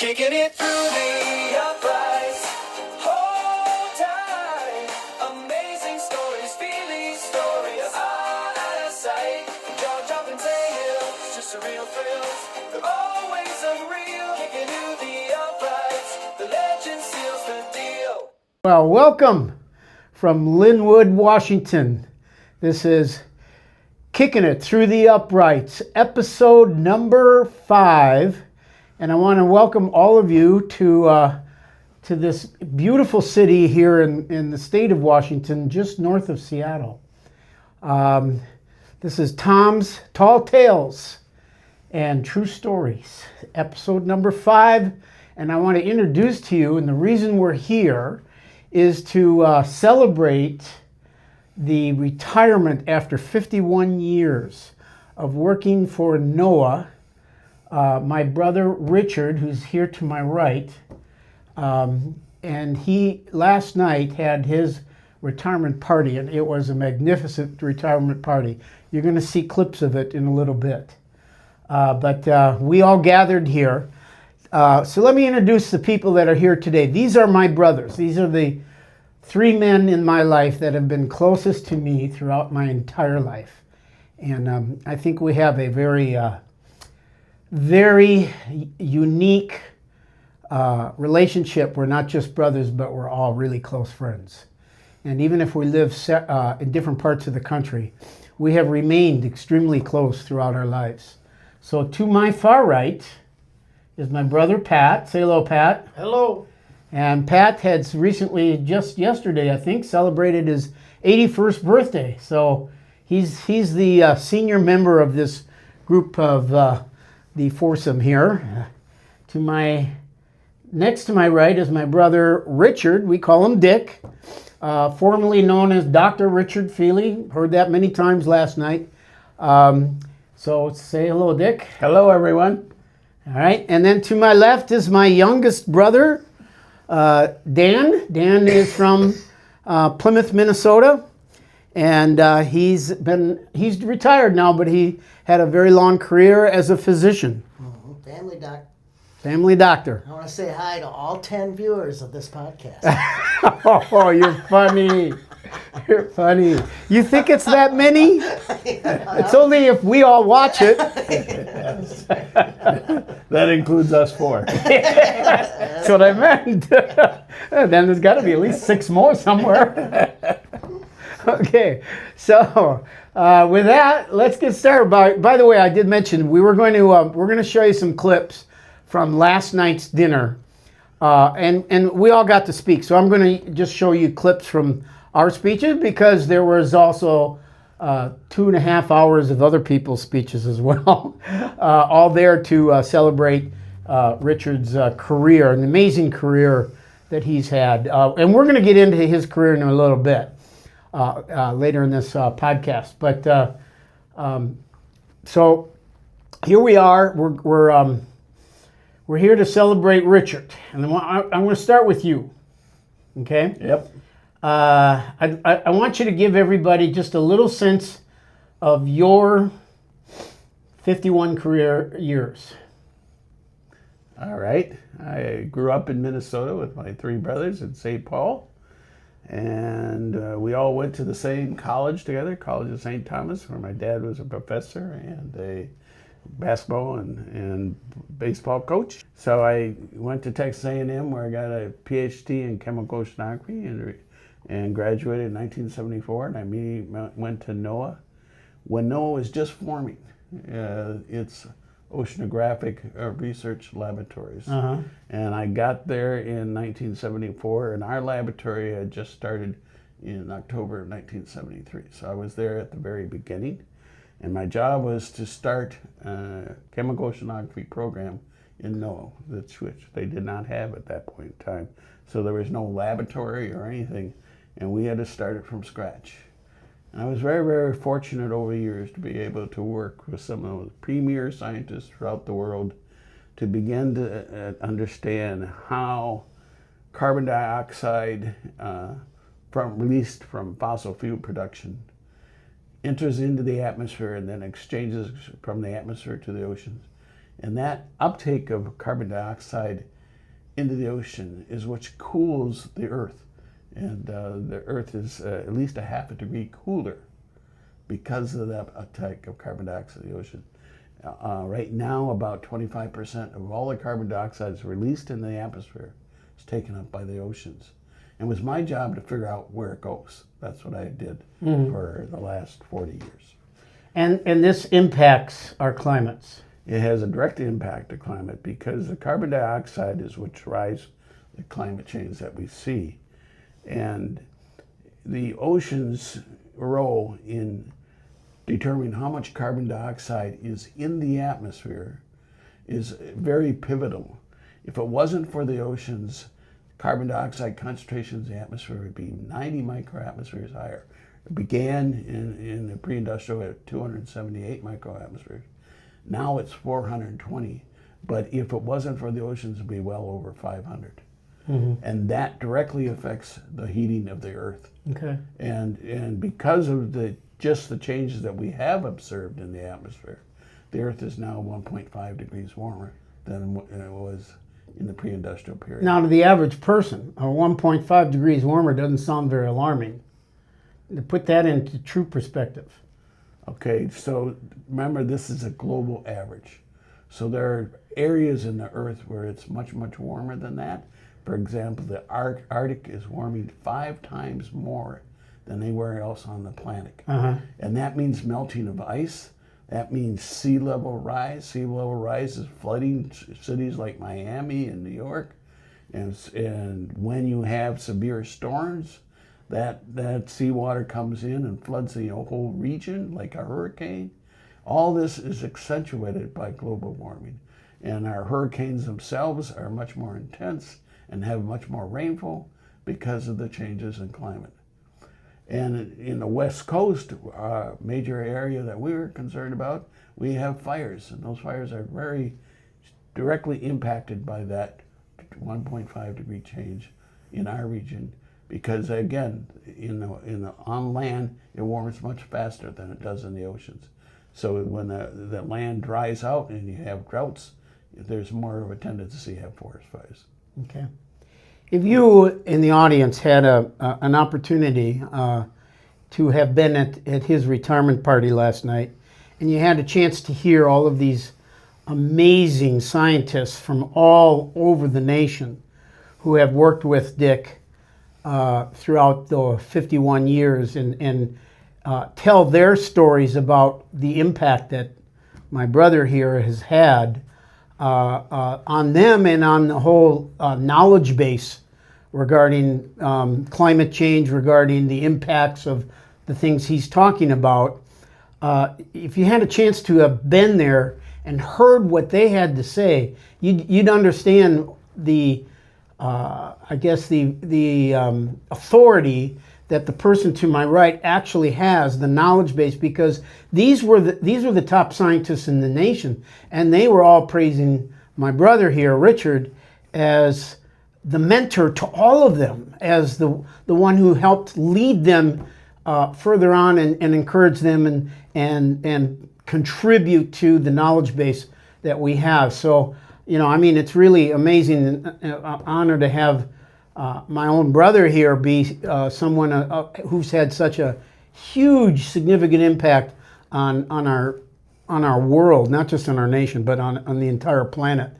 Kicking it through the uprights, hold tight. Amazing stories, feeling stories, out of sight. Jaw-dropping tales, just surreal thrills. They're always unreal. Kicking through the uprights, the legend seals the deal. Well, welcome from Linwood, Washington. This is Kicking It Through the Uprights, episode number 5. And I want to welcome all of you to this beautiful city here in the state of Washington, just north of Seattle. This is Tom's Tall Tales and True Stories, episode number 5. And I want to introduce to you, and the reason we're here is to celebrate the retirement after 51 years of working for NOAA. My brother Richard, who's here to my right, and he last night had his retirement party, and it was a magnificent retirement party. You're going to see clips of it in a little bit. But we all gathered here. So let me introduce the people that are here today. These are my brothers. These are the 3 men in my life that have been closest to me throughout my entire life. And I think we have a very unique relationship. We're not just brothers, but we're all really close friends. And even if we live in different parts of the country, we have remained extremely close throughout our lives. So to my far right is my brother Pat. Say hello, Pat. Hello. And Pat had recently, just yesterday, I think, celebrated his 81st birthday. So he's the senior member of this group of the foursome here. Next to my right is my brother Richard. We call him Dick, formerly known as Dr. Richard Feely. Heard that many times last night. So say hello, Dick. Hello, everyone. All right, and then to my left is my youngest brother, Dan. Dan is from Plymouth, Minnesota, and he's retired now, but he had a very long career as a physician. Family doc. Family doctor. I want to say hi to all 10 viewers of this podcast. Oh, you're funny. You're funny. You think it's that many? It's only if we all watch it. That includes us 4. That's what I meant. Then there's got to be at least 6 more somewhere. Okay, so with that, let's get started. By the way, I did mention we're going to show you some clips from last night's dinner, and we all got to speak. So I'm going to just show you clips from our speeches, because there was also 2.5 hours of other people's speeches as well, all there to celebrate Richard's career, an amazing career that he's had. And we're going to get into his career in a little bit later in this podcast. But so here we are. We're here to celebrate Richard, and I'm going to start with you. Okay. Yep. I want you to give everybody just a little sense of your 51 career years. All right. I grew up in Minnesota with my 3 brothers in St. Paul, and we all went to the same college together, College of St. Thomas, where my dad was a professor and a basketball and baseball coach. So I went to Texas A&M, where I got a PhD in chemical oceanography and graduated in 1974, and I immediately went to NOAA when NOAA was just forming its oceanographic research laboratories. And I got there in 1974, and our laboratory had just started in October of 1973. So I was there at the very beginning, and my job was to start a chemical oceanography program in NOAA, which they did not have at that point in time. So there was no laboratory or anything, and we had to start it from scratch. And I was very, very fortunate over the years to be able to work with some of the premier scientists throughout the world to begin to understand how carbon dioxide released from fossil fuel production enters into the atmosphere and then exchanges from the atmosphere to the oceans. And that uptake of carbon dioxide into the ocean is what cools the Earth. And the Earth is at least a half a degree cooler because of that attack of carbon dioxide in the ocean. Right now, about 25% of all the carbon dioxide is released in the atmosphere is taken up by the oceans. And it was my job to figure out where it goes. That's what I did for the last 40 years. And this impacts our climates. It has a direct impact to climate because the carbon dioxide is what drives the climate change that we see. And the ocean's role in determining how much carbon dioxide is in the atmosphere is very pivotal. If it wasn't for the oceans, carbon dioxide concentrations in the atmosphere would be 90 microatmospheres higher. It began in the pre-industrial at 278 microatmospheres. Now it's 420. But if it wasn't for the oceans, it would be well over 500. And that directly affects the heating of the Earth. Okay. And because of the changes that we have observed in the atmosphere, the Earth is now 1.5 degrees warmer than it was in the pre-industrial period. Now, to the average person, 1.5 degrees warmer doesn't sound very alarming. To put that into true perspective. Okay, so remember, this is a global average. So there are areas in the Earth where it's much, much warmer than that. For example, the Arctic is warming 5 times more than anywhere else on the planet. And that means melting of ice. That means sea level rise. Sea level rise is flooding cities like Miami and New York. And when you have severe storms, that seawater comes in and floods the whole region like a hurricane. All this is accentuated by global warming. And our hurricanes themselves are much more intense and have much more rainfall because of the changes in climate. And in the West Coast, major area that we were concerned about, we have fires, and those fires are very directly impacted by that 1.5 degree change in our region, because again, on land, it warms much faster than it does in the oceans. So when the land dries out and you have droughts, there's more of a tendency to have forest fires. Okay. If you in the audience had an opportunity to have been at his retirement party last night, and you had a chance to hear all of these amazing scientists from all over the nation who have worked with Dick throughout the 51 years and tell their stories about the impact that my brother here has had on them and on the whole knowledge base regarding climate change, regarding the impacts of the things he's talking about. If you had a chance to have been there and heard what they had to say, you'd understand the authority that the person to my right actually has, the knowledge base, because these were the top scientists in the nation, and they were all praising my brother here, Richard, as the mentor to all of them, as the one who helped lead them further on and encourage them and contribute to the knowledge base that we have. So, it's really amazing and honor to have my own brother here be someone who's had such a huge, significant impact on our world, not just on our nation, but on the entire planet.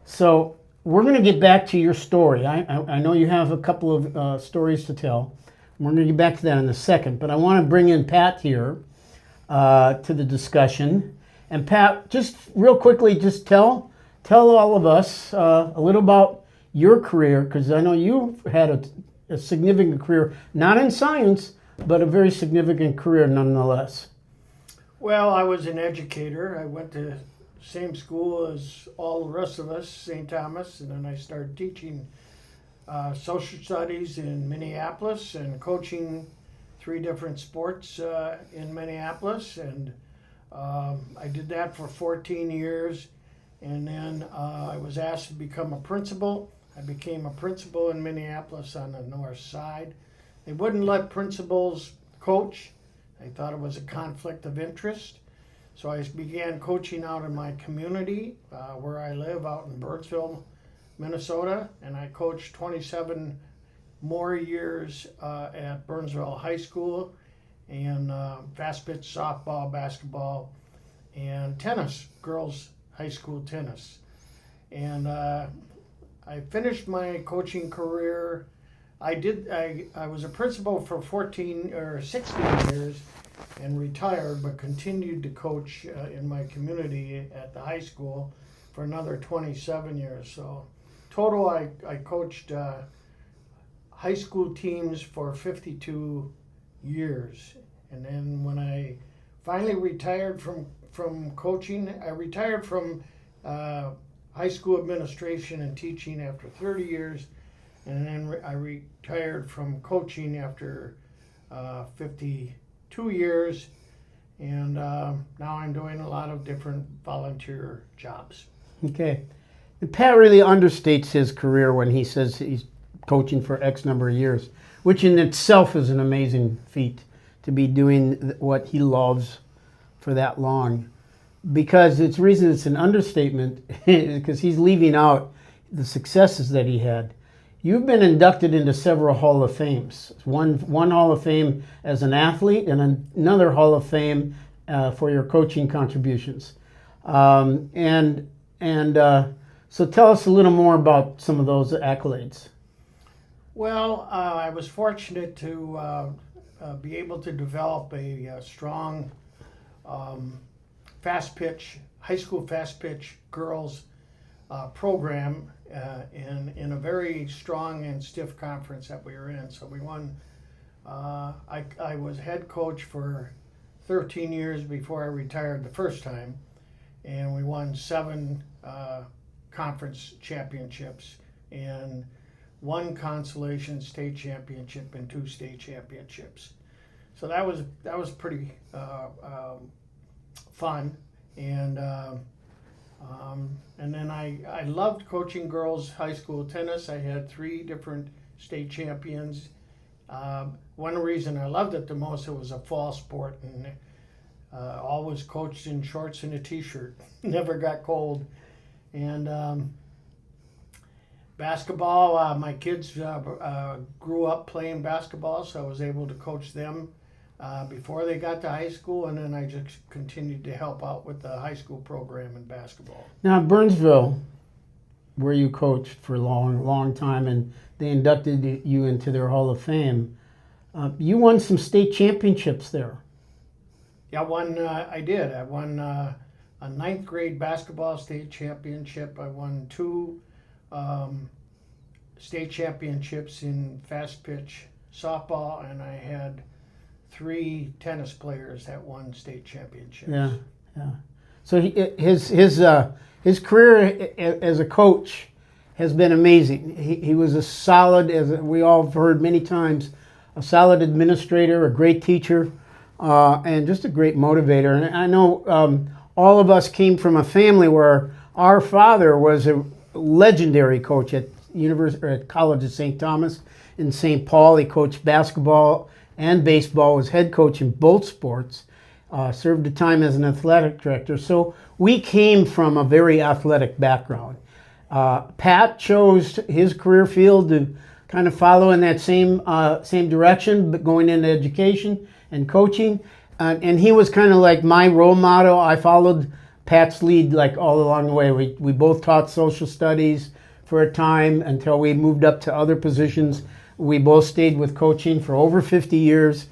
So we're going to get back to your story. I know you have a couple of stories to tell. We're going to get back to that in a second, but I want to bring in Pat here to the discussion. And Pat, just real quickly, just tell all of us a little about your career, because I know you've had a significant career, not in science, but a very significant career nonetheless. Well, I was an educator. I went to the same school as all the rest of us, St. Thomas, and then I started teaching social studies in Minneapolis and coaching 3 different sports in Minneapolis, and I did that for 14 years, and then I was asked to become a principal. I became a principal in Minneapolis on the north side. They wouldn't let principals coach. They thought it was a conflict of interest. So I began coaching out in my community where I live, out in Burnsville, Minnesota, and I coached 27 more years at Burnsville High School, and fast pitch softball, basketball, and tennis, girls high school tennis. And I finished my coaching career. I was a principal for 14 or 16 years and retired, but continued to coach in my community at the high school for another 27 years. So total, I coached high school teams for 52 years. And then when I finally retired from coaching, I retired from high school administration and teaching after 30 years. And then I retired from coaching after 52 years. And now I'm doing a lot of different volunteer jobs. Okay. And Pat really understates his career when he says he's coaching for X number of years, which in itself is an amazing feat to be doing what he loves for that long. Because it's reason it's an understatement because he's leaving out the successes that he had. You've been inducted into several Hall of Fames. One Hall of Fame as an athlete and another Hall of Fame for your coaching contributions. So tell us a little more about some of those accolades. Well, I was fortunate to be able to develop a strong high school fast pitch girls program in a very strong and stiff conference that we were in. So we won. I was head coach for 13 years before I retired the first time, and we won 7 conference championships and 1 consolation state championship and 2 state championships. So that was pretty fun, and then I loved coaching girls high school tennis. I had 3 different state champions. One reason I loved it the most, it was a fall sport, and always coached in shorts and a t-shirt. Never got cold. And basketball, my kids grew up playing basketball, so I was able to coach them before they got to high school, and then I just continued to help out with the high school program in basketball. Now, Burnsville, where you coached for a long time, and they inducted you into their Hall of Fame, you won some state championships there. Yeah, I did. I won a 9th grade basketball state championship. I won 2 state championships in fast pitch softball, and I had 3 tennis players that won state championships. Yeah. So his career as a coach has been amazing. He was a solid, as we all have heard many times, a solid administrator, a great teacher, and just a great motivator. And I know all of us came from a family where our father was a legendary coach at College of St. Thomas in St. Paul. He coached basketball and baseball, was head coach in both sports, served a time as an athletic director. So we came from a very athletic background. Pat chose his career field to kind of follow in that same direction, but going into education and coaching. And he was kind of like my role model. I followed Pat's lead like all along the way. We both taught social studies for a time until we moved up to other positions. We both stayed with coaching for over 50 years.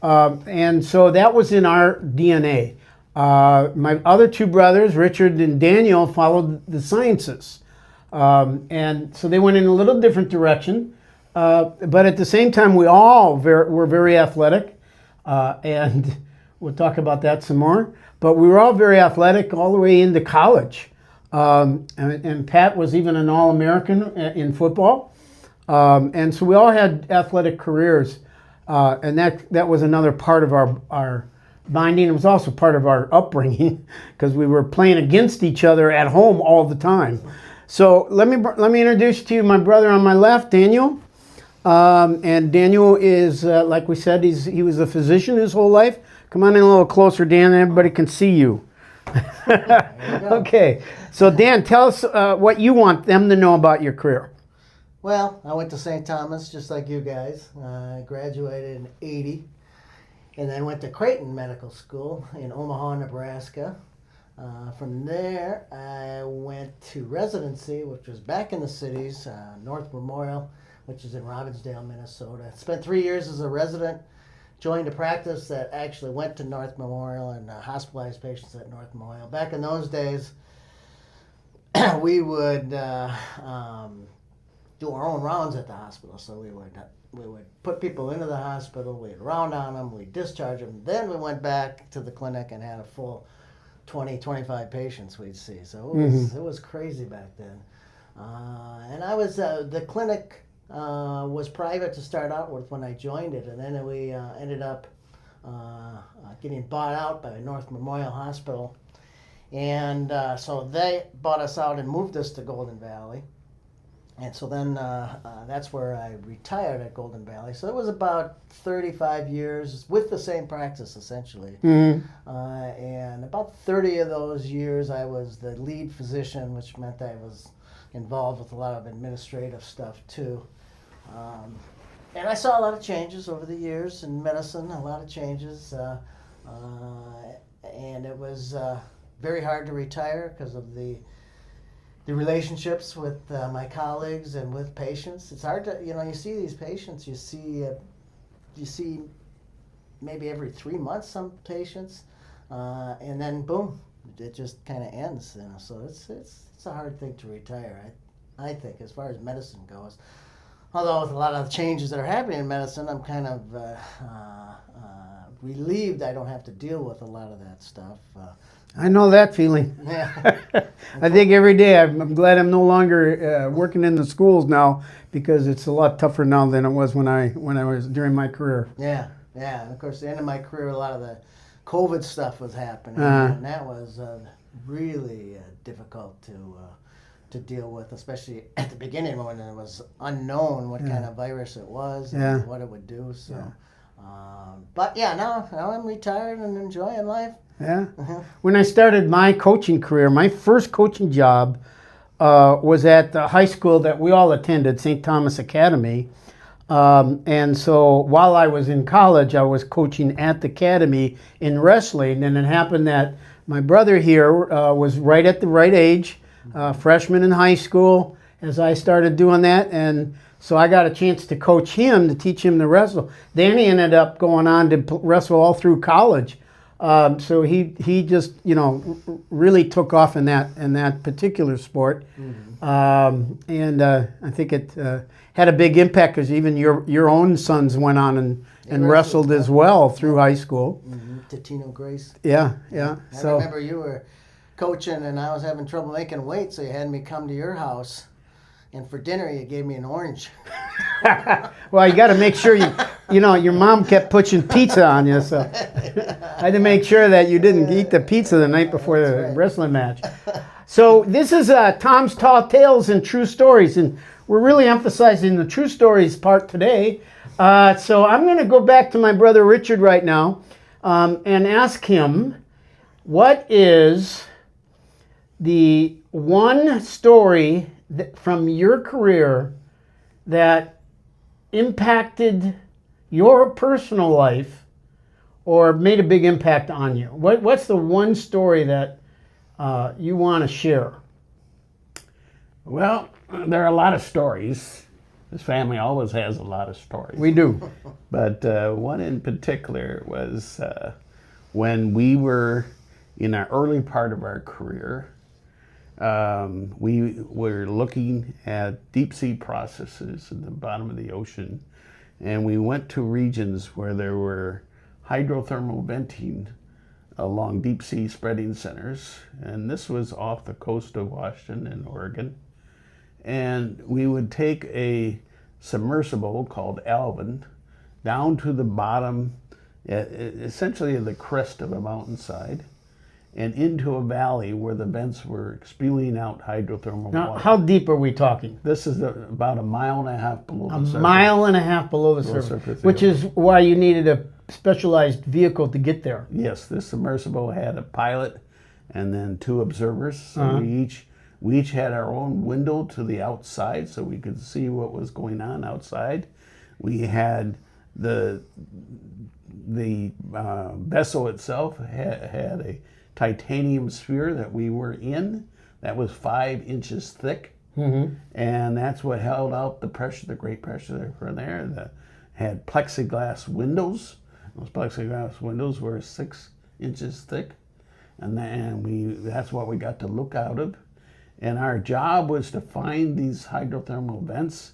And so that was in our DNA. My other 2 brothers, Richard and Daniel, followed the sciences. And so they went in a little different direction. But at the same time, we all were very athletic. And we'll talk about that some more. But we were all very athletic all the way into college. And Pat was even an All-American in football. And so we all had athletic careers. And that was another part of our binding. It was also part of our upbringing because we were playing against each other at home all the time. So let me introduce to you my brother on my left, Daniel. And Daniel is, like we said, he was a physician his whole life. Come on in a little closer, Dan, everybody can see you. There you go. Okay, so Dan, tell us what you want them to know about your career. Well, I went to St. Thomas just like you guys. I graduated in '80, and then went to Creighton Medical School in Omaha, Nebraska. From there, I went to residency, which was back in the cities, North Memorial, which is in Robbinsdale, Minnesota. Spent 3 years as a resident. Joined a practice that actually went to North Memorial and hospitalized patients at North Memorial. Back in those days, we would do our own rounds at the hospital. So we would put people into the hospital, we'd round on them, we'd discharge them. Then we went back to the clinic and had a full 20, 25 patients we'd see. So it was crazy back then. And I was, the clinic was private to start out with when I joined it, and then we ended up getting bought out by North Memorial Hospital, and so they bought us out and moved us to Golden Valley, and so then that's where I retired at Golden Valley. So it was about 35 years with the same practice essentially, and about 30 of those years I was the lead physician, which meant I was involved with a lot of administrative stuff too. And I saw a lot of changes over the years in medicine, a lot of changes, and it was very hard to retire because of the relationships with my colleagues and with patients. It's hard to, you see these patients, you see maybe every 3 months some patients, and then boom, it just kind of ends. So it's a hard thing to retire, I think, as far as medicine goes. Although with a lot of the changes that are happening in medicine, I'm kind of relieved I don't have to deal with a lot of that stuff. I know that feeling. Yeah. I think every day I'm glad I'm no longer working in the schools now, because it's a lot tougher now than it was when I was during my career. Yeah, and of course, the end of my career, a lot of the COVID stuff was happening, and that was really difficult to deal with, especially at the beginning when it was unknown what kind of virus it was and what it would do. So, but yeah, now I'm retired and enjoying life. Yeah. When I started my coaching career, my first coaching job was at the high school that we all attended, St. Thomas Academy. And so while I was in college, I was coaching at the academy in wrestling. And it happened that my brother here was right at the right age, freshman in high school, as I started doing that. And so I got a chance to coach him, to teach him to wrestle. Then he ended up going on to wrestle all through college. So he just, really took off in that particular sport. And I think it had a big impact, because even your own sons went on and wrestled as well through high school. Tino Grace. Yeah. I remember you were coaching and I was having trouble making weight, so you had me come to your house, and for dinner you gave me an orange. Well, you got to make sure your mom kept pushing pizza on you, so I had to make sure that you didn't eat the pizza the night before the wrestling match. So this is Tom's Tall Tales and True Stories, and we're really emphasizing the true stories part today. So I'm going to go back to my brother Richard right now and ask him, what is the one story from your career that impacted your personal life or made a big impact on you? What's the one story that you want to share? Well, there are a lot of stories. This family always has a lot of stories. We do. But one in particular was when we were in our early part of our career. We were looking at deep sea processes in the bottom of the ocean, and we went to regions where there were hydrothermal venting along deep sea spreading centers, and this was off the coast of Washington and Oregon. And we would take a submersible called Alvin down to the bottom, essentially the crest of a mountainside, and into a valley where the vents were spewing out hydrothermal Now, water. how deep are we talking? This is about a mile and a half below the surface. A mile and a half below the surface, which is why you needed a specialized vehicle to get there. Yes, this submersible had a pilot and then 2 observers. So we each had our own window to the outside, so we could see what was going on outside. We had the vessel itself had a titanium sphere that we were in that was 5 inches thick, and that's what held out the pressure, the great pressure from there. That had plexiglass windows. Those plexiglass windows were 6 inches thick, and that's what we got to look out of. And our job was to find these hydrothermal vents,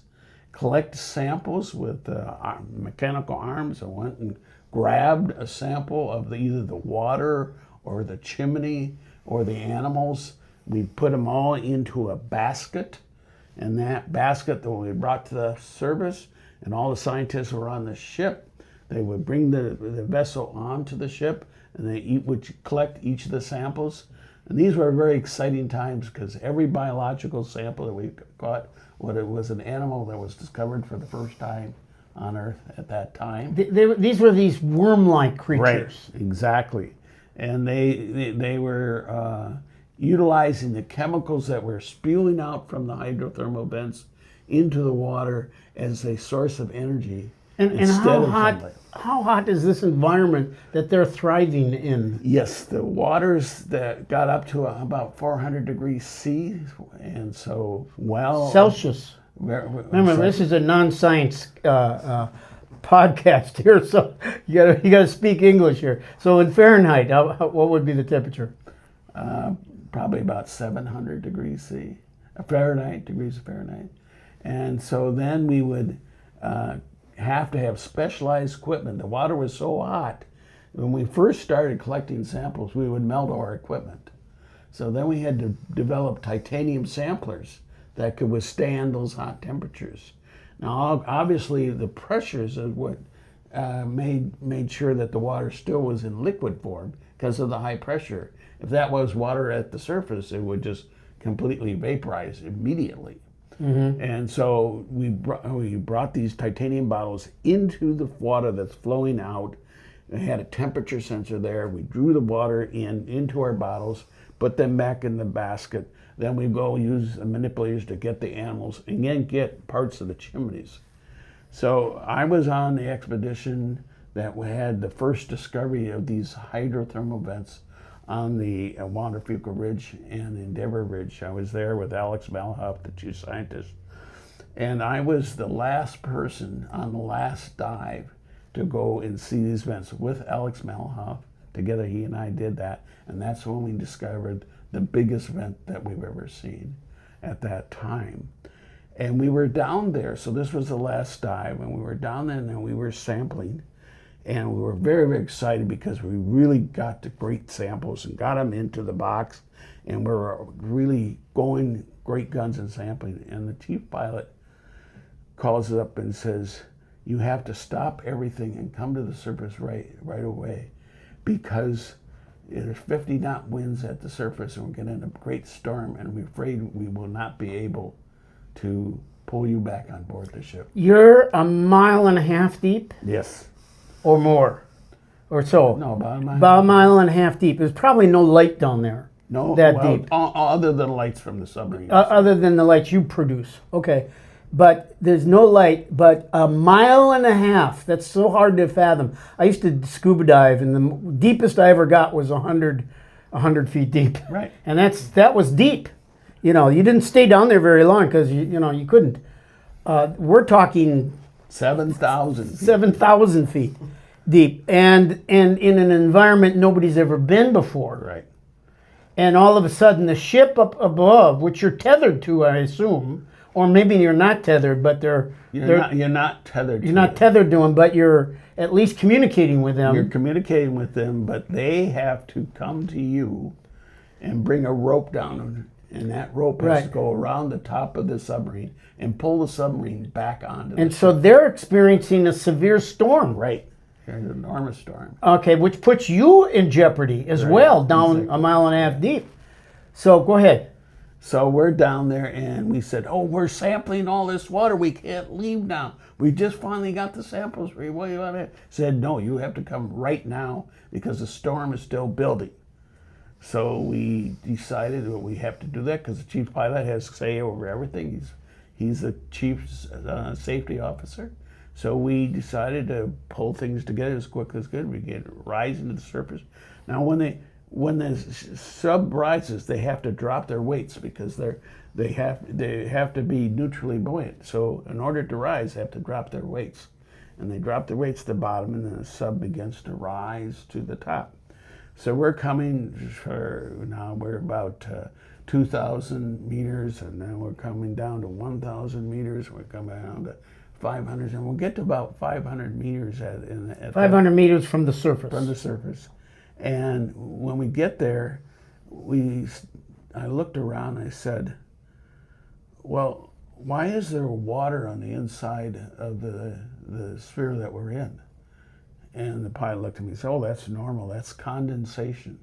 collect samples with mechanical arms. I went and grabbed a sample of either the water or the chimney or the animals. We put them all into a basket, and that basket that we brought to the surface, and all the scientists were on the ship. They would bring the vessel onto the ship, and they would collect each of the samples. And these were very exciting times because every biological sample that we got, it was an animal that was discovered for the first time on Earth at that time. These were these worm-like creatures. Right, exactly. And they were utilizing the chemicals that were spewing out from the hydrothermal vents into the water as a source of energy. And how hot is this environment that they're thriving in? Yes, the waters that got up to about 400 degrees C, and so Celsius. Remember, this is a non-science podcast here, so you gotta speak English here. So in Fahrenheit, what would be the temperature? Probably about 700 degrees C, degrees Fahrenheit. And so then we would have to have specialized equipment. The water was so hot. When we first started collecting samples, we would melt our equipment. So then we had to develop titanium samplers that could withstand those hot temperatures. Now, obviously, the pressures is what made sure that the water still was in liquid form because of the high pressure. If that was water at the surface, it would just completely vaporize immediately. And so we brought these titanium bottles into the water that's flowing out. It had a temperature sensor there. We drew the water into our bottles, put them back in the basket. Then we go use manipulators to get the animals and then get parts of the chimneys. So I was on the expedition that had the first discovery of these hydrothermal vents on the Wanderfuca Ridge and Endeavor Ridge. I was there with Alex Malhoff, the 2 scientists. And I was the last person on the last dive to go and see these vents with Alex Malhoff. Together, he and I did that. And that's when we discovered the biggest vent that we've ever seen at that time. And we were down there. So this was the last dive. And we were down there and then we were sampling. And we were very, very excited because we really got the great samples and got them into the box. And we were really going great guns and sampling. And the chief pilot calls us up and says, you have to stop everything and come to the surface right away because there's 50-knot winds at the surface and we're getting a great storm and we're afraid we will not be able to pull you back on board the ship. You're 1.5 miles deep? Yes. Or more, or so. No, about a mile. About 1.5 miles deep. There's probably no light down there. No, deep. Other than lights from the submarine. Other than the lights you produce. Okay. But there's no light, but 1.5 miles, that's so hard to fathom. I used to scuba dive, and the deepest I ever got was 100 feet deep. Right. And that was deep. You didn't stay down there very long because, you couldn't. We're talking 7,000 feet deep, and in an environment nobody's ever been before. Right. And all of a sudden, the ship up above, which you're tethered to, I assume, or maybe you're not tethered, but you're not tethered. You're not tethered to them, but you're at least communicating with them. You're communicating with them, but they have to come to you and bring a rope down, and that rope has to go around the top of the submarine and pull the submarine back onto the And ship. so they're experiencing a severe storm. Right. An enormous storm. Okay, which puts you in jeopardy as well, down 1.5 miles deep. So go ahead. So we're down there and we said, we're sampling all this water. We can't leave now. We just finally got the samples. What do you want to? Said, no, you have to come right now because the storm is still building. So we decided that we have to do that because the chief pilot has say over everything. He's the chief safety officer. So we decided to pull things together as quick as good. We get rising to the surface. Now, when the sub rises, they have to drop their weights because they have to be neutrally buoyant. So in order to rise, they have to drop their weights, and they drop their weights to the bottom, and then the sub begins to rise to the top. So we're coming for now. We're about 2,000 meters, and then we're coming down to 1,000 meters. We're coming down to 500, and we'll get to about 500 meters at 500 meters from the surface. From the surface. And when we get there, I looked around and I said, well, why is there water on the inside of the sphere that we're in? And the pilot looked at me and said, oh, that's normal. That's condensation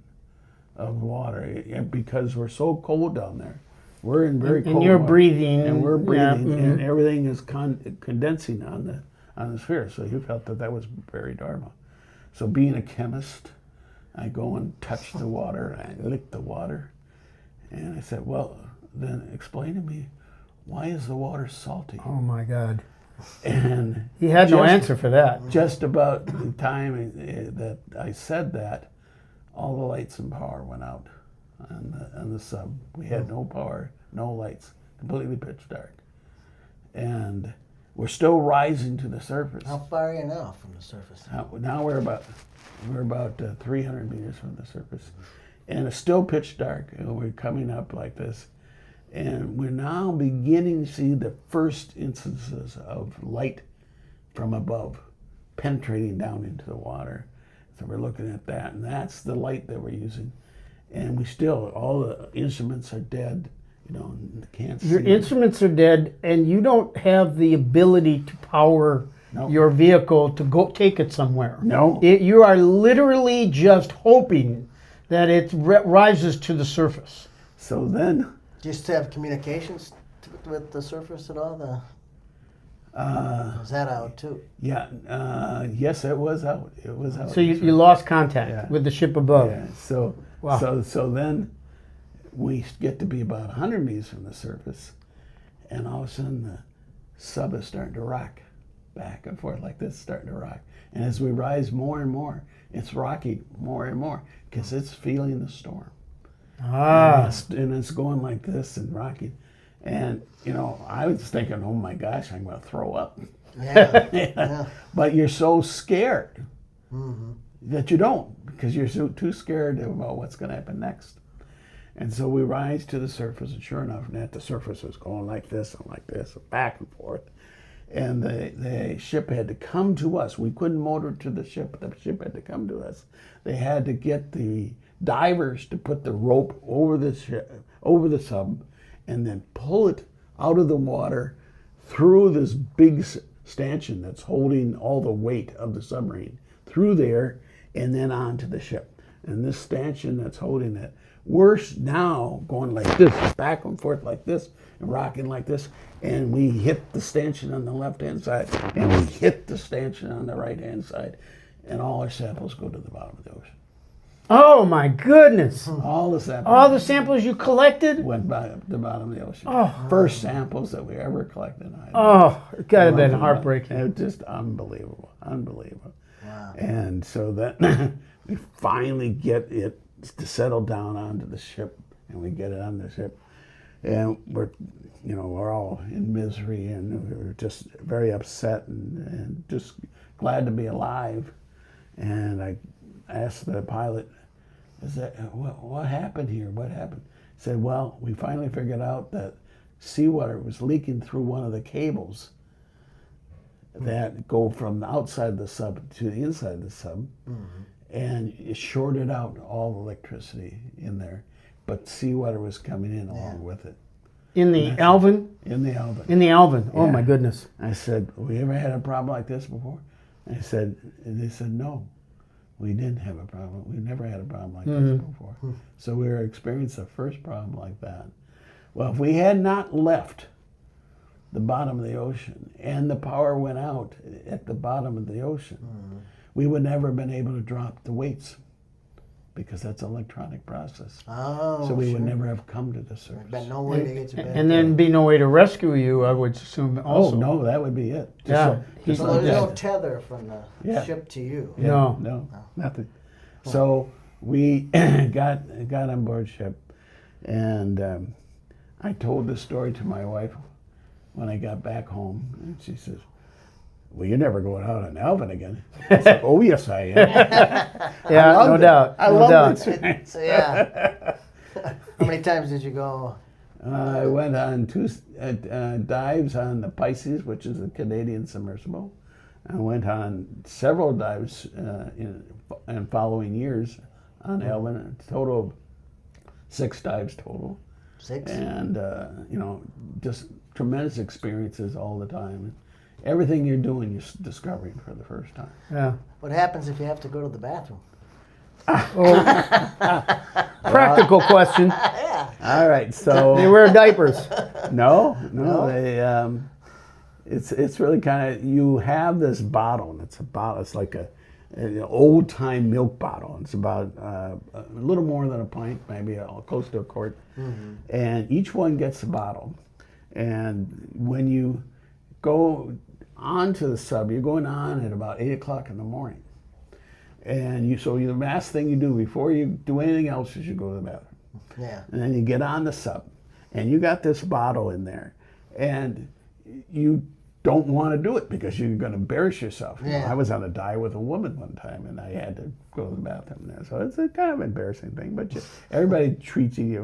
of water because we're so cold down there. We're in very cold and you're water. breathing. And we're breathing, Yeah, and everything is condensing on the sphere. So he felt that was very normal. So being a chemist, I go and touch the water, and I lick the water. And I said, well, then explain to me, why is the water salty? Oh my God. And He had no answer for that. Just about the time that I said that, all the lights and power went out on the sub. We had no power, no lights, completely pitch dark. And we're still rising to the surface. How far are you now from the surface? Now we're about 300 meters from the surface, and it's still pitch dark. And we're coming up like this, and we're now beginning to see the first instances of light from above penetrating down into the water. So we're looking at that, and that's the light that we're using. And we still, all the instruments are dead, can't see. Your instruments are dead, and you don't have the ability to power Nope. your vehicle to go take it somewhere. No. You are literally just hoping that it rises to the surface. So then, Do you still have communications with the surface at all? Is that out too? yeah, yes, it was out. It was out. So you lost contact Yeah. with the ship above. Yeah, so Wow. so then we get to be about 100 meters from the surface, and all of a sudden the sub is starting to rock back and forth like this, starting to rock. And as we rise more and more, it's rocking more and more because it's feeling the storm. Ah. And it's going like this and rocking. And, I was thinking, oh my gosh, I'm going to throw up. Yeah. Yeah. But you're so scared that you don't, because you're too scared about what's going to happen next. And so we rise to the surface, and sure enough, at the surface was going like this and like this, back and forth. And the ship had to come to us. We couldn't motor to the ship. The ship had to come to us. They had to get the divers to put the rope over the ship, over the sub, and then pull it out of the water through this big stanchion that's holding all the weight of the submarine through there, and then onto the ship. And this stanchion that's holding it, we're now going like this, back and forth like this, and rocking like this, and we hit the stanchion on the left-hand side, and we hit the stanchion on the right-hand side, and all our samples go to the bottom of the ocean. Oh my goodness. All the samples. All the samples you collected? Went by the bottom of the ocean. Oh. First samples that we ever collected. Oh, it gotta have been heartbreaking. It was just unbelievable, unbelievable. Wow. And so that we finally get it to settle down onto the ship, and we get it on the ship, and we're all in misery, and we're just very upset and just glad to be alive. And I asked the pilot, what happened here? What happened? He said, well, we finally figured out that seawater was leaking through one of the cables that go from the outside of the sub to the inside of the sub, and it shorted out all the electricity in there, but seawater was coming in along with it. In the Alvin? In the Alvin. In the Alvin. Oh Yeah. my goodness. I said, we ever had a problem like this before? And they said, no, we didn't have a problem. We never had a problem like this before. So we were experiencing the first problem like that. Well, if we had not left the bottom of the ocean and the power went out at the bottom of the ocean, we would never have been able to drop the weights because that's an electronic process. Oh, So we sure. would never have come to the surface. But no way to get you back. And then be no way to rescue you, I would assume Oh, also. no, that would be it. Just Yeah. just So like there's no that. tether from the Yeah. ship to you. Yeah, No. no, nothing. So we got on board ship, and I told this story to my wife when I got back home, and she says, "Well, you're never going out on Alvin again." I said, "Oh, yes, I am." Yeah, I loved no it. doubt. I no love doubt. the experience. Yeah. How many times did you go? I went on 2 dives on the Pisces, which is a Canadian submersible. I went on several dives in following years on Alvin, a total of 6 dives total. 6? And, just tremendous experiences all the time. Everything you're doing, you're discovering for the first time. Yeah. What happens if you have to go to the bathroom? Practical question. All right, so... They wear diapers. No, they, it's really kind of, you have this bottle, and it's like an old time milk bottle. It's about a little more than a pint, maybe close to a quart. And each one gets a bottle. And when you go onto the sub, you're going on at about 8 o'clock in the morning. And so the last thing you do before you do anything else is you go to the bathroom. Yeah. And then you get on the sub, and you got this bottle in there, and you don't want to do it because you're going to embarrass yourself. You know, Yeah. I was on a dive with a woman one time, and I had to go to the bathroom there, so it's a kind of embarrassing thing. But everybody treats you,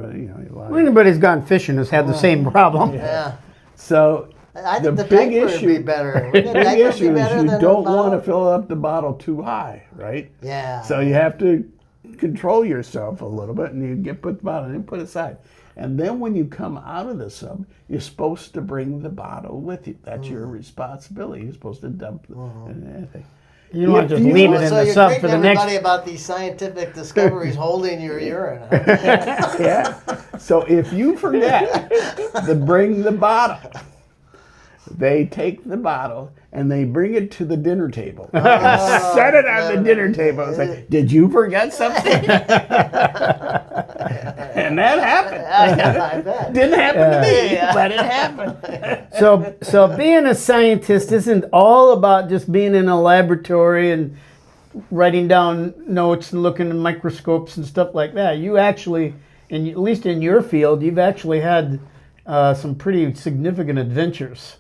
Well, anybody's gone fishing has had the same problem. Yeah. So I think the big diaper issue, would be better. the Wouldn't big diaper be issue is better you than a don't bottle? want to fill up the bottle too high, right? Yeah. So you have to control yourself a little bit, and you put the bottle in, put it aside. And then when you come out of the sub, you're supposed to bring the bottle with you. That's your responsibility. You're supposed to dump anything. You don't want to just you- leave it in So the you're sub treating for the everybody next. about these scientific discoveries holding your urine. Huh? Yeah. So if you forget to bring the bottle, they take the bottle and they bring it to the dinner table. Set it on the dinner table. It's like, did you forget something? And that happened. I bet. Didn't happen to me, Yeah. but it happened. So being a scientist isn't all about just being in a laboratory and writing down notes and looking at microscopes and stuff like that. You actually, at least in your field, you've actually had some pretty significant adventures.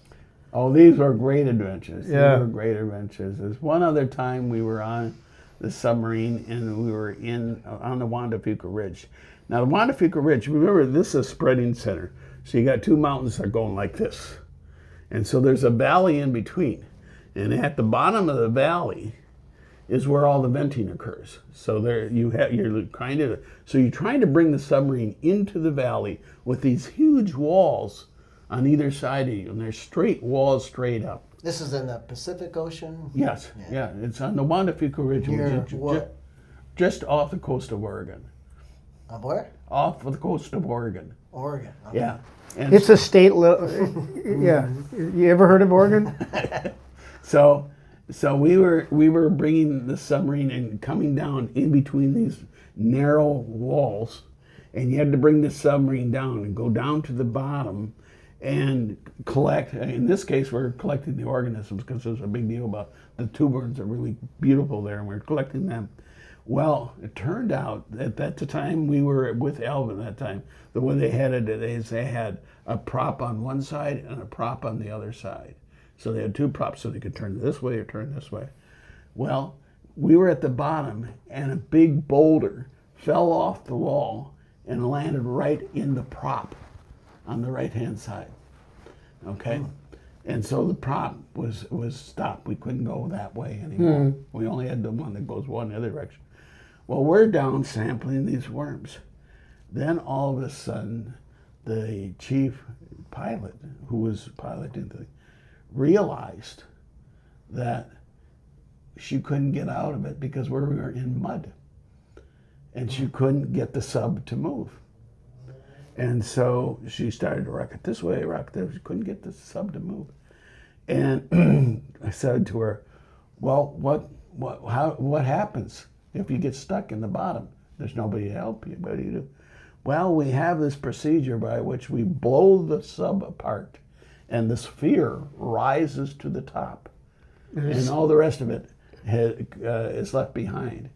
Oh, these were great adventures. Yeah. These were great adventures. There's one other time we were on the submarine and we were on the Juan de Fuca Ridge. Now, the Juan de Fuca Ridge, remember, this is a spreading center. So you got 2 mountains that are going like this. And so there's a valley in between. And at the bottom of the valley is where all the venting occurs. So you're trying to bring the submarine into the valley with these huge walls on either side of you, and they're straight walls straight up. This is in the Pacific Ocean. Yes, yeah, it's on the Juan de Fuca Ridge, Near which is what? just off the coast of Oregon. Of where? Off of the coast of Oregon. Oregon. Okay. Yeah. And It's a state. Yeah. You ever heard of Oregon? so we were bringing the submarine and coming down in between these narrow walls, and you had to bring the submarine down and go down to the bottom and collect. In this case, we're collecting the organisms because there's a big deal about the tuberns are really beautiful there, and we're collecting them. Well, it turned out that at the time we were with Alvin, that time, the way they had it is they had a prop on one side and a prop on the other side. So they had 2 props so they could turn this way or turn this way. Well, we were at the bottom and a big boulder fell off the wall and landed right in the prop on the right-hand side. Okay? And so the prop was stopped. We couldn't go that way anymore. We only had the one that goes one other direction. Well, we're down sampling these worms. Then all of a sudden, the chief pilot, who was piloting the thing, realized that she couldn't get out of it because we were in mud. And she couldn't get the sub to move. And so she started to rock it this way, rock it this way. She couldn't get the sub to move. And I said to her, well, what happens if you get stuck in the bottom? There's nobody to help you. What do you do? Well, we have this procedure by which we blow the sub apart, and the sphere rises to the top, and all the rest of it is left behind.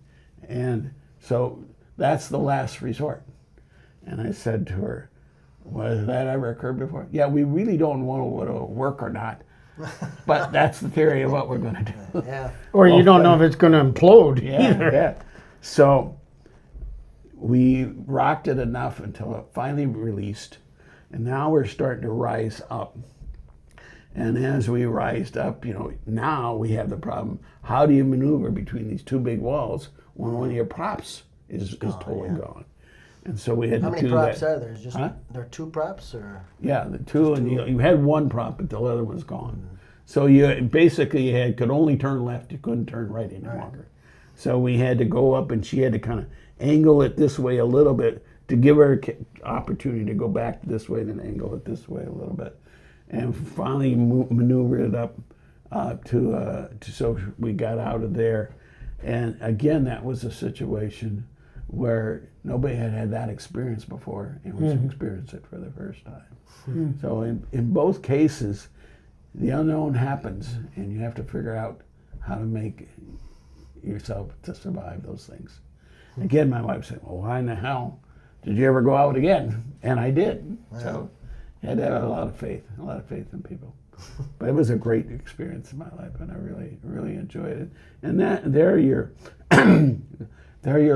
And so that's the last resort. And I said to her, "Well, has that ever occurred before?" "Yeah, we really don't know whether it'll work or not, but that's the theory of what we're going to do." Yeah. Or you don't know if it's going to implode either. Yeah. So we rocked it enough until it finally released, and now we're starting to rise up. And as we rised up, now we have the problem: how do you maneuver between these two big walls when one of your props is totally gone? And so we had How to many do props that. are there? Just there are 2 props, or Yeah, the two, and you had one prop, but the other one's gone. So you basically could only turn left. You couldn't turn right any longer. So we had to go up, and she had to kind of angle it this way a little bit to give her opportunity to go back this way, then angle it this way a little bit, and finally maneuver it up to so we got out of there. And again, that was a situation where nobody had that experience before, and we experienced it for the first time. So in both cases, the unknown happens, and you have to figure out how to make yourself to survive those things. Again, my wife said, "Well, why in the hell did you ever go out again?" And I did. So you had to have a lot of faith in people. But it was a great experience in my life, and I really, really enjoyed it. And there you're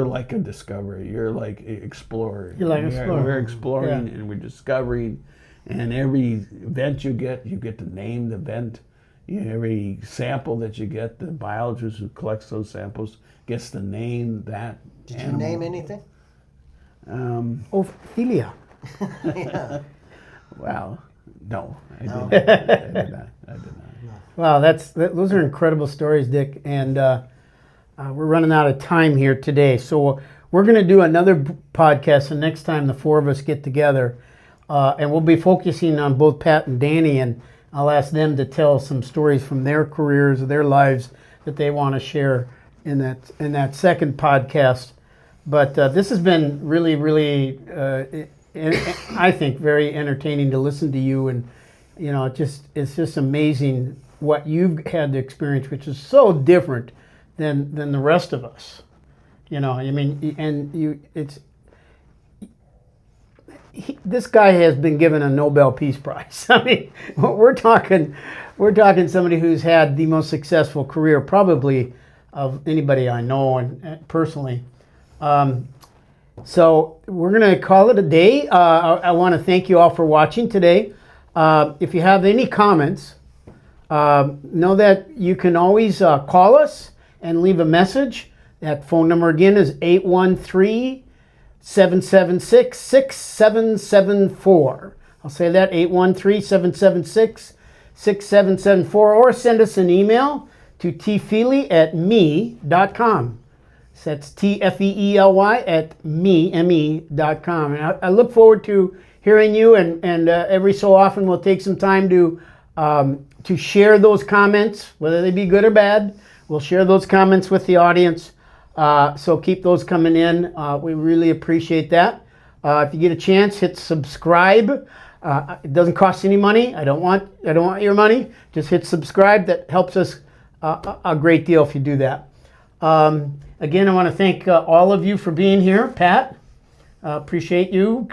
like a discoverer. You're like an explorer. You're like an explorer. We're exploring and we're discovering. And every vent you get to name the vent. Every sample that you get, the biologist who collects those samples gets to name that. Did you name anything? Ophelia. Yeah. Well, no, I did not. Wow, those are incredible stories, Dick. And we're running out of time here today. So we're going to do another podcast the next time the 4 of us get together. And we'll be focusing on both Pat and Danny, and I'll ask them to tell some stories from their careers, their lives that they want to share in that second podcast. But this has been really, really, I think, very entertaining to listen to you, and it's just amazing what you've had to experience, which is so different than the rest of us. This guy has been given a Nobel Peace Prize. I mean, we're talking somebody who's had the most successful career probably of anybody I know and personally. So we're going to call it a day. I want to thank you all for watching today. If you have any comments, know that you can always call us and leave a message. That phone number again is 813-776-6774. I'll say that, 813-776-6774, or send us an email to tfeely@me.com. So that's tfeely@me.com. And I look forward to hearing you, and every so often we'll take some time to share those comments, whether they be good or bad. We'll share those comments with the audience. So keep those coming in. We really appreciate that. If you get a chance, hit subscribe. It doesn't cost any money. I don't want your money. Just hit subscribe. That helps us a great deal if you do that. Again, I want to thank all of you for being here. Pat, appreciate you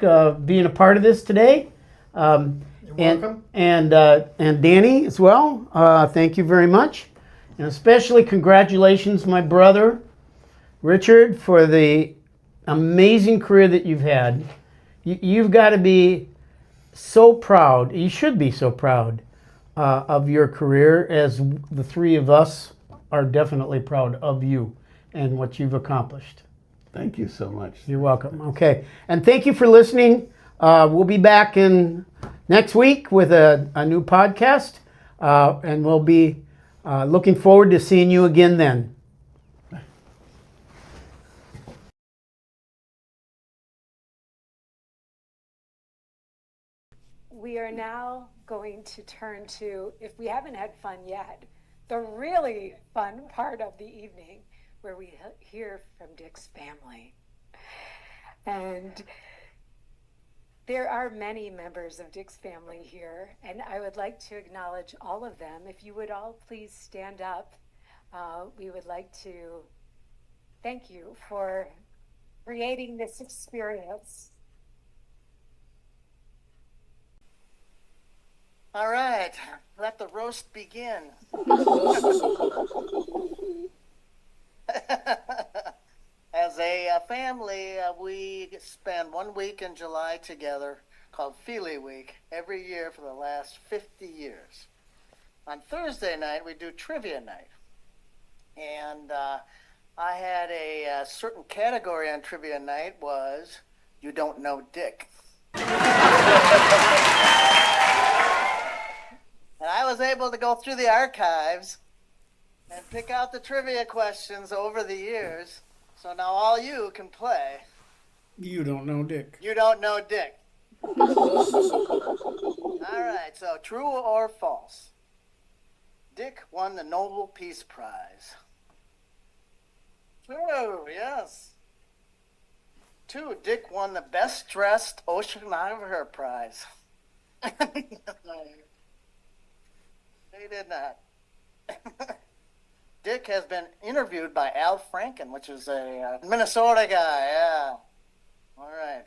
being a part of this today. You're welcome. And Danny as well. Thank you very much. And especially congratulations, my brother, Richard, for the amazing career that you've had. You've got to be so proud. You should be so proud of your career, as the 3 of us are definitely proud of you and what you've accomplished. Thank you so much. You're welcome. Okay. And thank you for listening. We'll be back in next week with a new podcast, and we'll be looking forward to seeing you again then. We are now going to turn to, if we haven't had fun yet, the really fun part of the evening, where we hear from Dick's family. And there are many members of Dick's family here, and I would like to acknowledge all of them. If you would all please stand up, we would like to thank you for creating this experience. All right, let the roast begin. As a family, we spend 1 week in July together called Feely Week every year for the last 50 years. On Thursday night, we do trivia night. And I had a certain category on trivia night was You Don't Know Dick. And I was able to go through the archives and pick out the trivia questions over the years. So now all you can play. You don't know Dick. You don't know Dick. All right, so true or false? Dick won the Nobel Peace Prize. True, yes. 2, Dick won the Best Dressed Oceanographer Prize. He did not. Dick has been interviewed by Al Franken, which is a Minnesota guy, yeah. All right.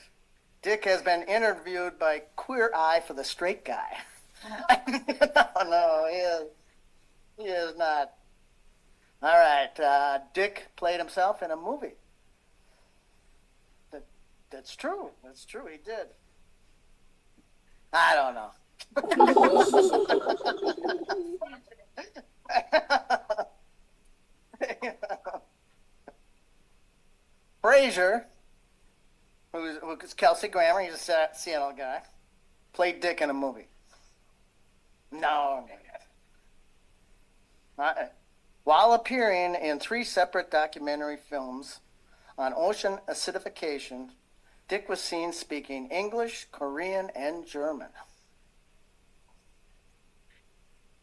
Dick has been interviewed by Queer Eye for the Straight Guy. No, he is not. All right. Dick played himself in a movie. That's true. That's true. He did. I don't know. Frazier, who's Kelsey Grammer, he's a Seattle guy, played Dick in a movie. No. While appearing in 3 separate documentary films on ocean acidification, Dick was seen speaking English, Korean, and German.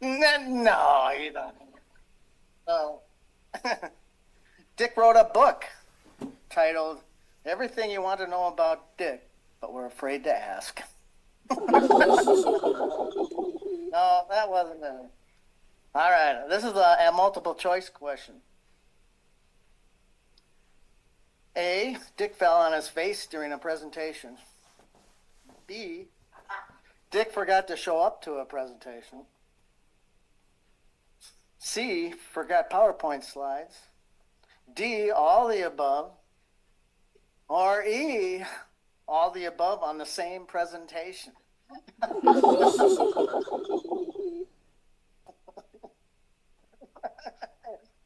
No, he don't. No. Dick wrote a book titled Everything You Want to Know About Dick, but We're Afraid to Ask. No, that wasn't it. All right, this is a multiple choice question. A, Dick fell on his face during a presentation. B, Dick forgot to show up to a presentation. C, forgot PowerPoint slides. D, all the above. Or E, all the above on the same presentation.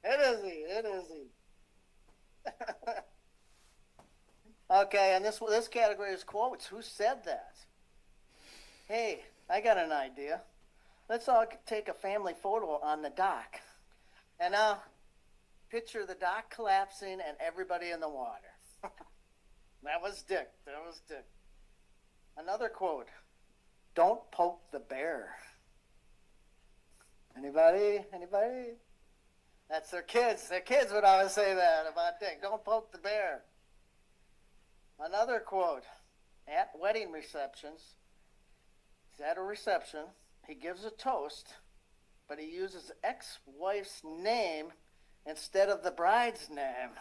It is E. Okay, and this category is quotes. Who said that? Hey, I got an idea. Let's all take a family photo on the dock. And now, picture the dock collapsing and everybody in the water. That was Dick. Another quote. Don't poke the bear. Anybody? That's their kids. Their kids would always say that about Dick. Don't poke the bear. Another quote. At wedding receptions, he's at a reception, he gives a toast, but he uses ex-wife's name instead of the bride's name.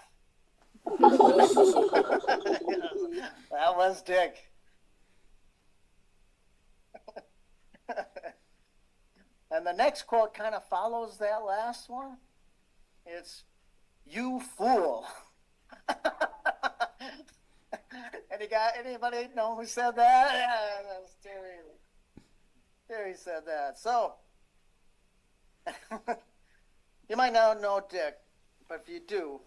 That was Dick. And the next quote kind of follows that last one. It's, you fool. Anybody know who said that? Yeah, that was Terry. Terry said that. So, you might not know Dick, but if you do,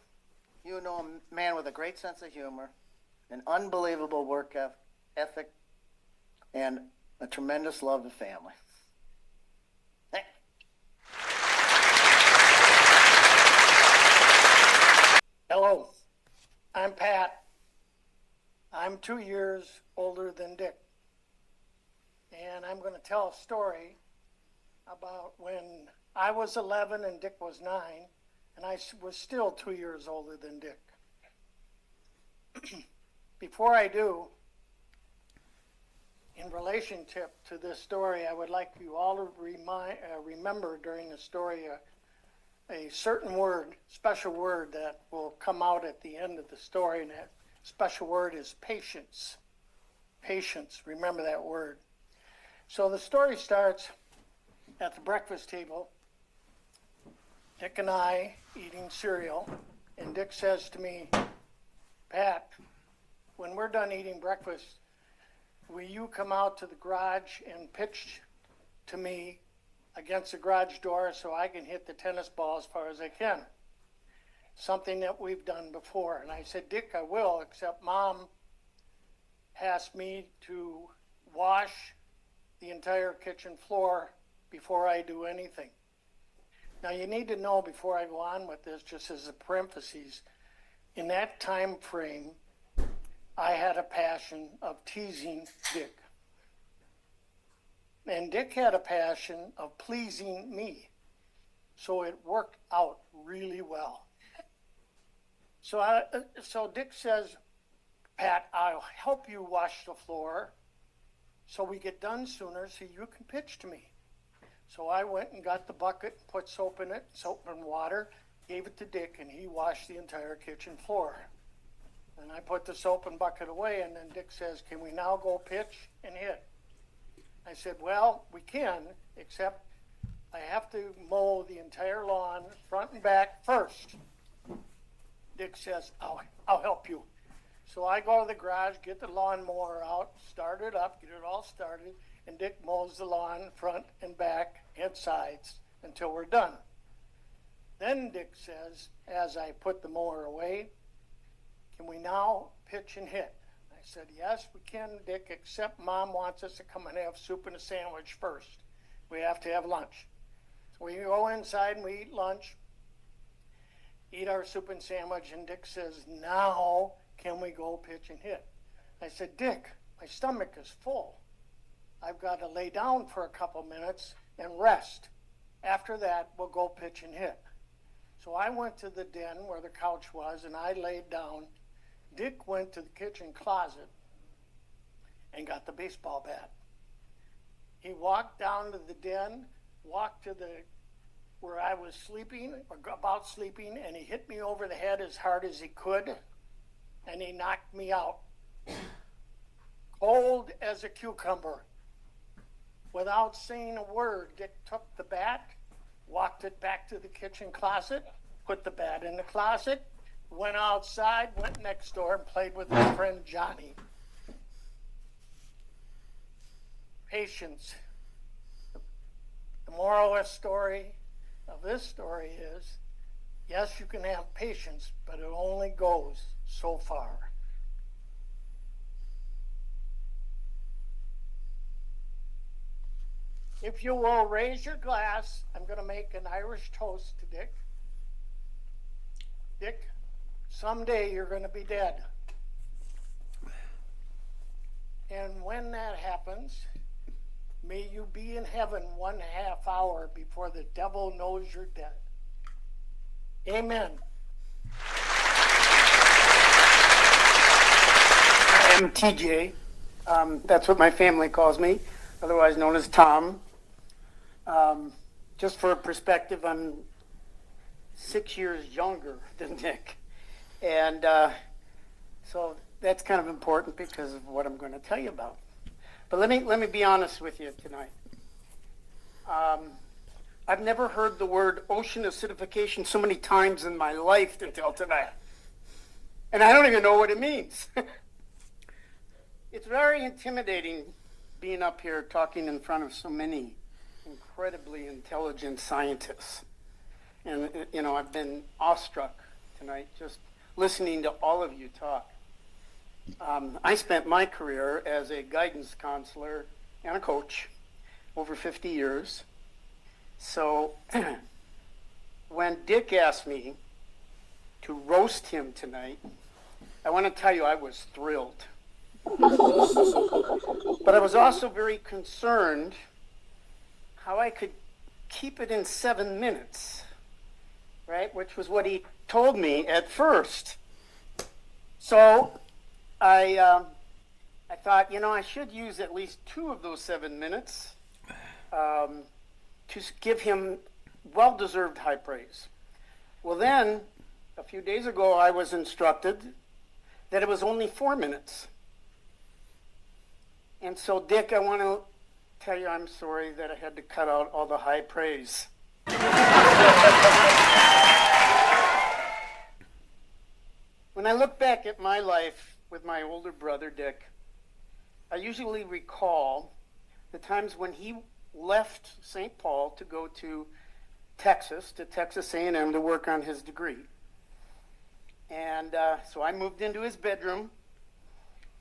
you know a man with a great sense of humor, an unbelievable work ethic, and a tremendous love of family. Hello, I'm Pat. I'm 2 years older than Dick. And I'm going to tell a story about when I was 11 and Dick was 9, and I was still 2 years older than Dick. before I do, in relationship to this story, I would like you all to remember during the story a certain word, special word that will come out at the end of the story, and that special word is patience. Patience, remember that word. So the story starts at the breakfast table, Dick and I eating cereal, and Dick says to me, Pat, when we're done eating breakfast, will you come out to the garage and pitch to me against the garage door so I can hit the tennis ball as far as I can? Something that we've done before. And I said, Dick, I will, except Mom asked me to wash the entire kitchen floor before I do anything. Now you need to know before I go on with this, just as a parenthesis, in that time frame, I had a passion of teasing Dick. And Dick had a passion of pleasing me. So it worked out really well. So Dick says, Pat, I'll help you wash the floor so we get done sooner so you can pitch to me. So I went and got the bucket, put soap in it, soap and water, gave it to Dick, and he washed the entire kitchen floor. And I put the soap and bucket away, and then Dick says, can we now go pitch and hit? I said, well, we can, except I have to mow the entire lawn, front and back, first. Dick says, I'll help you. So I go to the garage, get the lawnmower out, start it up, get it all started, and Dick mows the lawn front and back and sides until we're done. Then Dick says, as I put the mower away, can we now pitch and hit? I said, yes, we can, Dick, except Mom wants us to come and have soup and a sandwich first. We have to have lunch. So we go inside and we eat lunch, eat our soup and sandwich, and Dick says, now can we go pitch and hit? I said, Dick, my stomach is full. I've got to lay down for a couple minutes and rest. After that, we'll go pitch and hit. So I went to the den where the couch was, and I laid down. Dick went to the kitchen closet and got the baseball bat. He walked down to the den, walked to where I was sleeping, or about sleeping, and he hit me over the head as hard as he could, and he knocked me out. Cold as a cucumber. Without saying a word, Dick took the bat, walked it back to the kitchen closet, put the bat in the closet, went outside, went next door, and played with his friend Johnny. Patience. The moral of this story is, yes, you can have patience, but it only goes so far. If you will raise your glass, I'm going to make an Irish toast to Dick. Dick, someday you're going to be dead. And when that happens, may you be in heaven 1/2 hour before the devil knows you're dead. Amen. I am TJ. That's what my family calls me, otherwise known as Tom. Just for perspective, I'm 6 years younger than Nick. And so that's kind of important because of what I'm going to tell you about. But let me be honest with you tonight. I've never heard the word ocean acidification so many times in my life until tonight. And I don't even know what it means. It's very intimidating being up here talking in front of so many incredibly intelligent scientists. And, you know, I've been awestruck tonight just listening to all of you talk. I spent my career as a guidance counselor and a coach over 50 years. So when Dick asked me to roast him tonight, I want to tell you I was thrilled. But I was also very concerned how I could keep it in 7 minutes, right? Which was what he told me at first. So I thought, I should use at least 2 of those 7 minutes to give him well-deserved high praise. Well, then, a few days ago, I was instructed that it was only 4 minutes. And so, Dick, I want to tell you I'm sorry that I had to cut out all the high praise. When I look back at my life with my older brother, Dick, I usually recall the times when he left St. Paul to go to Texas A&M, to work on his degree. And so I moved into his bedroom,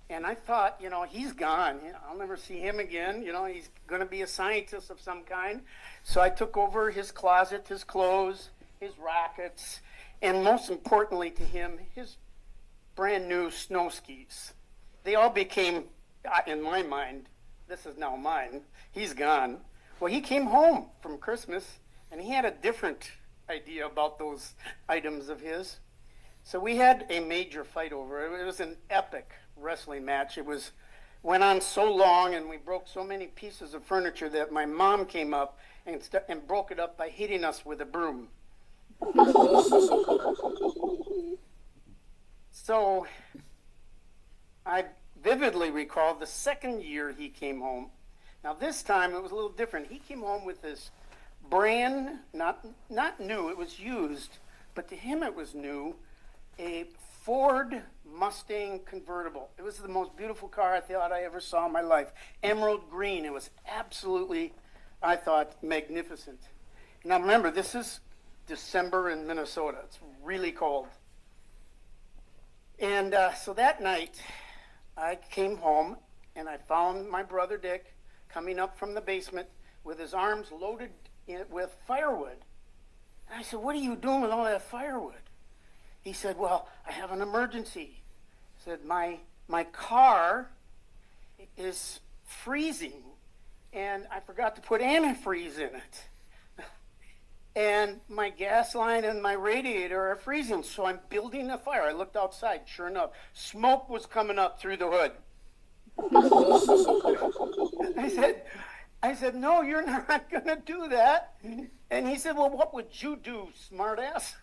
and I thought, he's gone. I'll never see him again. He's going to be a scientist of some kind. So I took over his closet, his clothes, his rackets, and most importantly to him, his brand new snow skis. They all became, in my mind, this is now mine. He's gone. Well, he came home from Christmas, and he had a different idea about those items of his. So we had a major fight over it. It was an epic wrestling match. Went on so long, and we broke so many pieces of furniture that my mom came up and broke it up by hitting us with a broom. So I vividly recall the second year he came home. Now this time it was a little different. He came home with this brand, not new, it was used, but to him it was new, a Ford Mustang convertible. It was the most beautiful car I thought I ever saw in my life. Emerald green. It was absolutely, I thought, magnificent. Now remember, this is December in Minnesota. It's really cold. And so that night, I came home and I found my brother Dick coming up from the basement with his arms loaded with firewood. And I said, "What are you doing with all that firewood?" He said, "Well, I have an emergency." He said, my car is freezing and I forgot to put antifreeze in it. And my gas line and my radiator are freezing, so I'm building a fire. I looked outside, sure enough, smoke was coming up through the hood. I said, "No, you're not going to do that." And he said, "Well, what would you do, smartass?"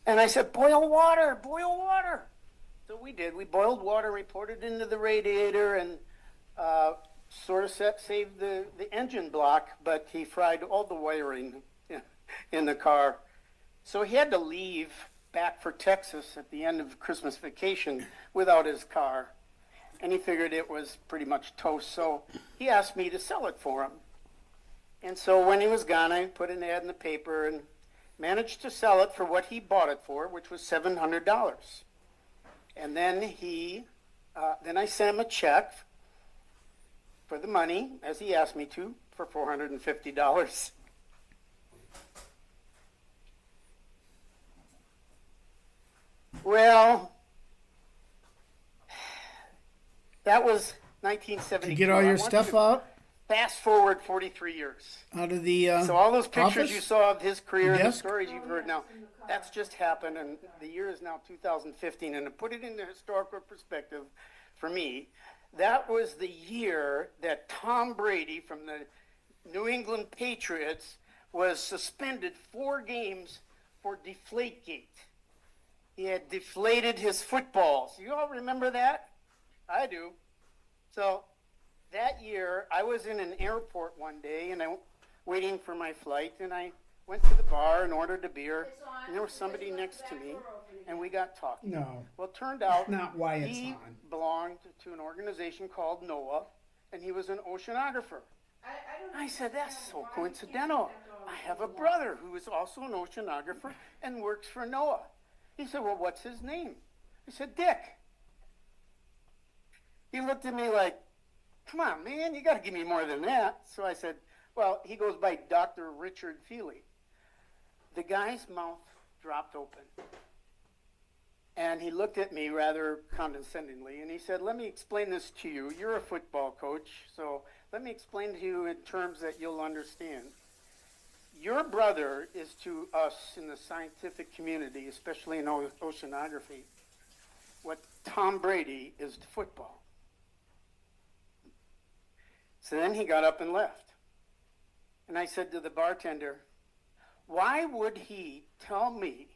And I said, boil water. So we did. We boiled water, we poured it into the radiator, and sort of saved the engine block, but he fried all the wiring in the car. So he had to leave back for Texas at the end of Christmas vacation without his car. And he figured it was pretty much toast, so he asked me to sell it for him. And so when he was gone, I put an ad in the paper and managed to sell it for what he bought it for, which was $700. And then I sent him a check for the money, as he asked me to, for $450. Well, that was 1972. Did you get all your stuff out? Fast forward 43 years. Out of the So all those pictures office? you saw of his career and the Desk? stories you've heard now, that's just happened, and the year is now 2015. And to put it into historical perspective, for me, that was the year that Tom Brady from the New England Patriots was suspended 4 games for Deflategate. He had deflated his footballs. You all remember that? I do. So that year, I was in an airport one day, and waiting for my flight, and I went to the bar and ordered a beer, and there was somebody next to me, and we got talking. No. Well, it turned out That's not why it's he on. belonged to an organization called NOAA, and he was an oceanographer. I said, "That's so coincidental. I have a brother who is also an oceanographer and works for NOAA." He said, "Well, what's his name?" I said, "Dick." He looked at me like, "Come on, man, you got to give me more than that." So I said, "Well, he goes by Dr. Richard Feely." The guy's mouth dropped open. And he looked at me rather condescendingly, and he said, "Let me explain this to you. You're a football coach, so let me explain to you in terms that you'll understand. Your brother is to us in the scientific community, especially in oceanography, what Tom Brady is to football. So then he got up and left. And I said to the bartender, why would he tell me,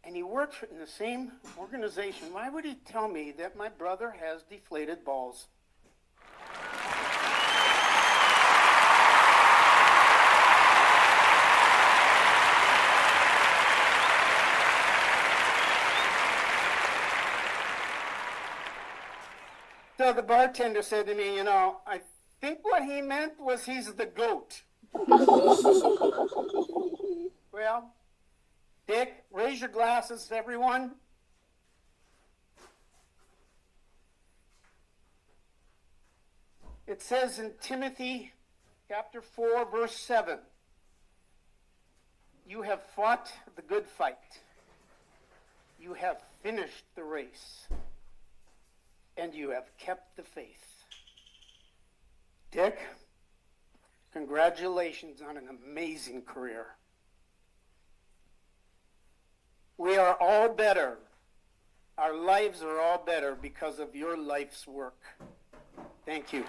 and he works in the same organization, why would he tell me that my brother has deflated balls? So the bartender said to me, I think what he meant was he's the GOAT. Well, Dick, raise your glasses, everyone. It says in Timothy chapter 4, verse 7, you have fought the good fight. You have finished the race. And you have kept the faith. Dick, congratulations on an amazing career. We are all better. Our lives are all better because of your life's work. Thank you.